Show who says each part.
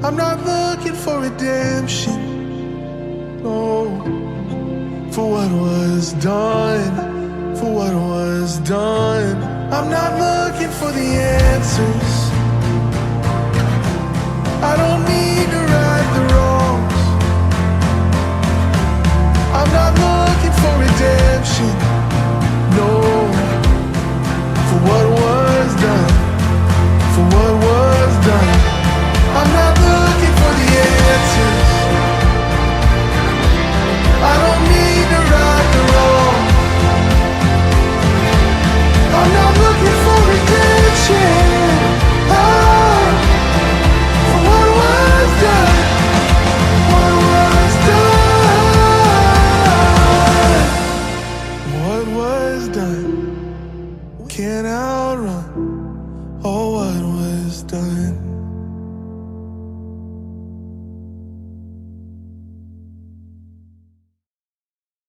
Speaker 1: I'm not looking for redemption, no. For what was done, for what was done. I'm not looking for the answers. I don't need to right the wrongs. I'm not looking for redemption, no. For what was done, for what was done. I'm not looking for the answers. I don't need to right the wrong. I'm not looking for redemption, oh, for what was done, what was done, what was done. Can't outrun, oh, what was done.